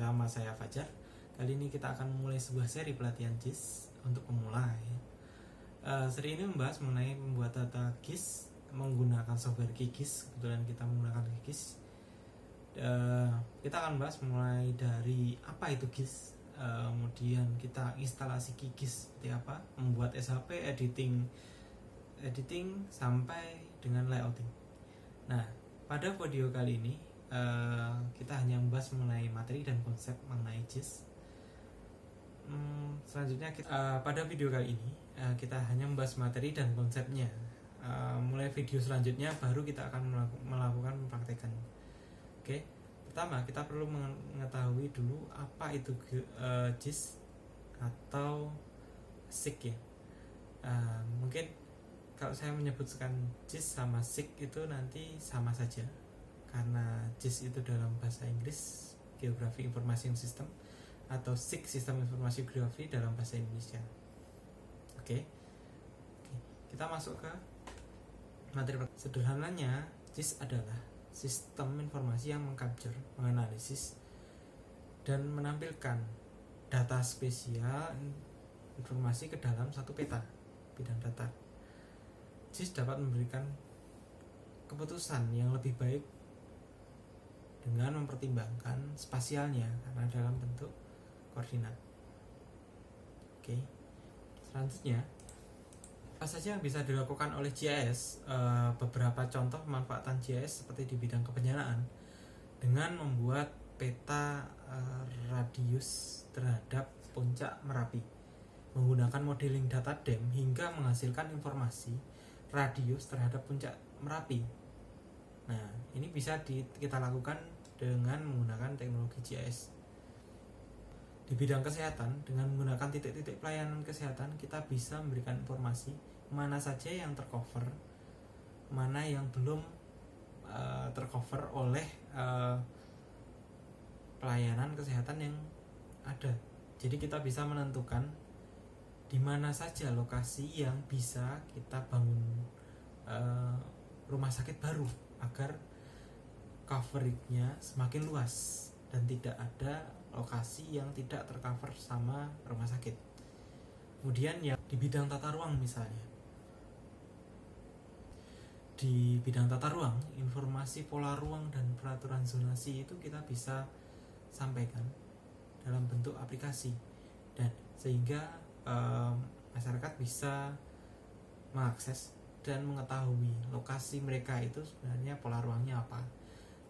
bersama saya Fajar. Kali ini kita akan memulai sebuah seri pelatihan GIS untuk pemula. Seri ini membahas mengenai membuat data GIS menggunakan software QGIS. Kebetulan kita menggunakan QGIS. Kita akan bahas mulai dari apa itu GIS, kemudian kita instalasi QGIS seperti apa, membuat SHP, editing sampai dengan layouting. Nah, pada video kali ini kita hanya membahas mengenai materi dan konsep mengenai GIS. Selanjutnya pada video kali ini kita hanya membahas materi dan konsepnya. Mulai video selanjutnya baru kita akan melakukan praktekan. Oke, pertama kita perlu mengetahui dulu apa itu GIS atau SIG ya. Mungkin kalau saya menyebutkan GIS sama SIG itu nanti sama saja, karena GIS itu dalam bahasa Inggris Geography Information System atau SIG Sistem Informasi Geografi dalam bahasa Indonesia. Oke, kita masuk ke materi. Sederhananya, GIS adalah sistem informasi yang mengcapture, menganalisis, dan menampilkan data spesial informasi ke dalam satu peta bidang data. GIS dapat memberikan keputusan yang lebih baik dengan mempertimbangkan spasialnya karena dalam bentuk koordinat. Oke, selanjutnya apa saja yang bisa dilakukan oleh GIS? Beberapa contoh pemanfaatan GIS seperti di bidang kebencanaan dengan membuat peta radius terhadap puncak Merapi menggunakan modeling data DEM hingga menghasilkan informasi radius terhadap puncak Merapi. Nah, ini bisa kita lakukan dengan menggunakan teknologi GIS. Di bidang kesehatan, dengan menggunakan titik-titik pelayanan kesehatan, kita bisa memberikan informasi mana saja yang tercover, mana yang belum tercover oleh pelayanan kesehatan yang ada. Jadi kita bisa menentukan di mana saja lokasi yang bisa kita bangun rumah sakit baru agar coveragenya semakin luas dan tidak ada lokasi yang tidak tercover sama rumah sakit. Kemudian yang di bidang tata ruang misalnya, di bidang tata ruang, informasi pola ruang dan peraturan zonasi itu kita bisa sampaikan dalam bentuk aplikasi, dan sehingga masyarakat bisa mengakses dan mengetahui lokasi mereka itu sebenarnya pola ruangnya apa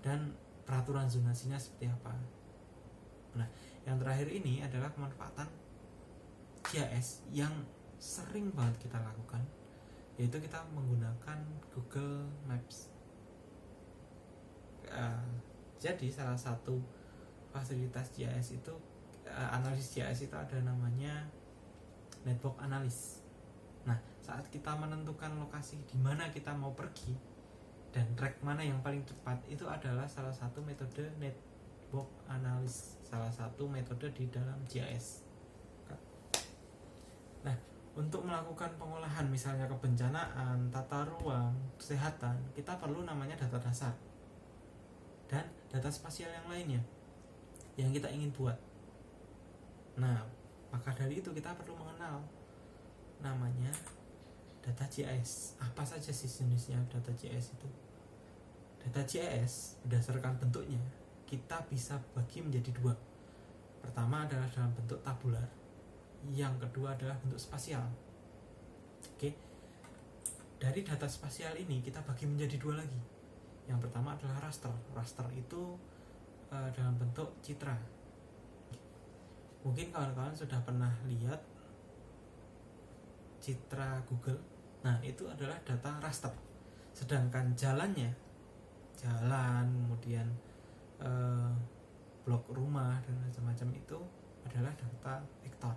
dan peraturan zonasinya seperti apa. Nah, yang terakhir ini adalah pemanfaatan GIS yang sering banget kita lakukan, yaitu kita menggunakan Google Maps. Jadi salah satu fasilitas GIS itu, analisis GIS itu ada namanya network analysis. Nah, saat kita menentukan lokasi di mana kita mau pergi dan track mana yang paling cepat, itu adalah salah satu metode network analysis, salah satu metode di dalam GIS. Nah, untuk melakukan pengolahan misalnya kebencanaan, tata ruang, kesehatan, kita perlu namanya data dasar dan data spasial yang lainnya yang kita ingin buat. Nah, maka dari itu kita perlu mengenal namanya data GIS. Apa saja sih jenisnya data GIS itu? Data GIS berdasarkan bentuknya kita bisa bagi menjadi dua. Pertama adalah dalam bentuk tabular, yang kedua adalah bentuk spasial. Oke, dari data spasial ini kita bagi menjadi dua lagi. Yang pertama adalah raster. Raster itu dalam bentuk citra. Mungkin kawan-kawan sudah pernah lihat citra Google. Nah, itu adalah data raster. Sedangkan jalan, kemudian blok rumah dan macam-macam itu adalah data vektor.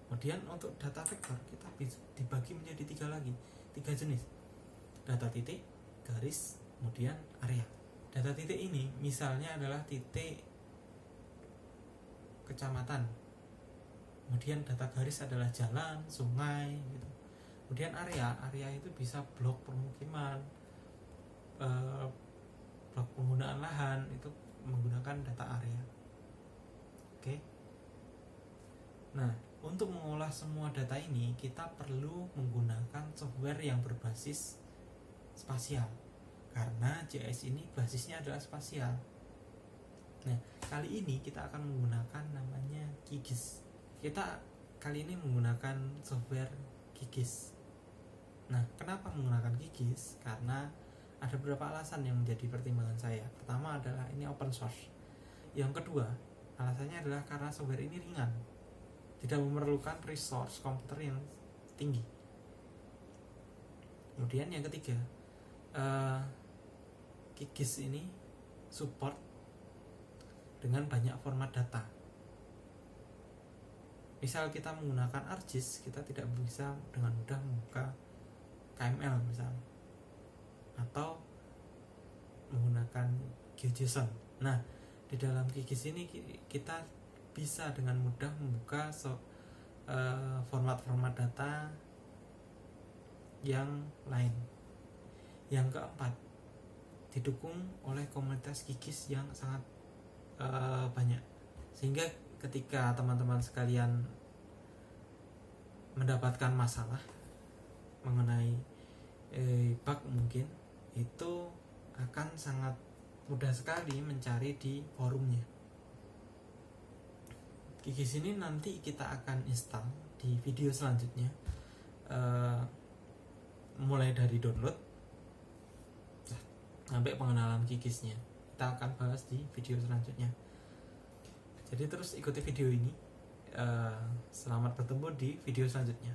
Kemudian untuk data vektor kita dibagi menjadi tiga jenis. Data titik, garis, kemudian area. Data titik ini misalnya adalah titik kecamatan. Kemudian data garis adalah jalan, sungai gitu. Kemudian area itu bisa blok permukiman, blok penggunaan lahan, itu menggunakan data area. Oke. Nah, untuk mengolah semua data ini kita perlu menggunakan software yang berbasis spasial, karena JS ini basisnya adalah spasial. Nah, kali ini kita akan menggunakan namanya QGIS. Kita kali ini menggunakan software QGIS. Nah, kenapa menggunakan QGIS? Karena ada beberapa alasan yang menjadi pertimbangan saya. Pertama adalah ini open source. Yang kedua, alasannya adalah karena software ini ringan, tidak memerlukan resource komputer yang tinggi. Kemudian yang ketiga, QGIS ini support dengan banyak format data. Misal kita menggunakan ArcGIS, kita tidak bisa dengan mudah membuka KML misal, atau menggunakan GeoJSON. Nah, di dalam QGIS ini kita bisa dengan mudah membuka format-format data yang lain. Yang keempat, didukung oleh komunitas QGIS yang sangat banyak, sehingga ketika teman-teman sekalian mendapatkan masalah mengenai bug mungkin, itu akan sangat mudah sekali mencari di forumnya. QGIS ini nanti kita akan install di video selanjutnya, mulai dari download sampai pengenalan QGIS-nya. Kita akan bahas di video selanjutnya. Jadi terus ikuti video ini. Selamat bertemu di video selanjutnya.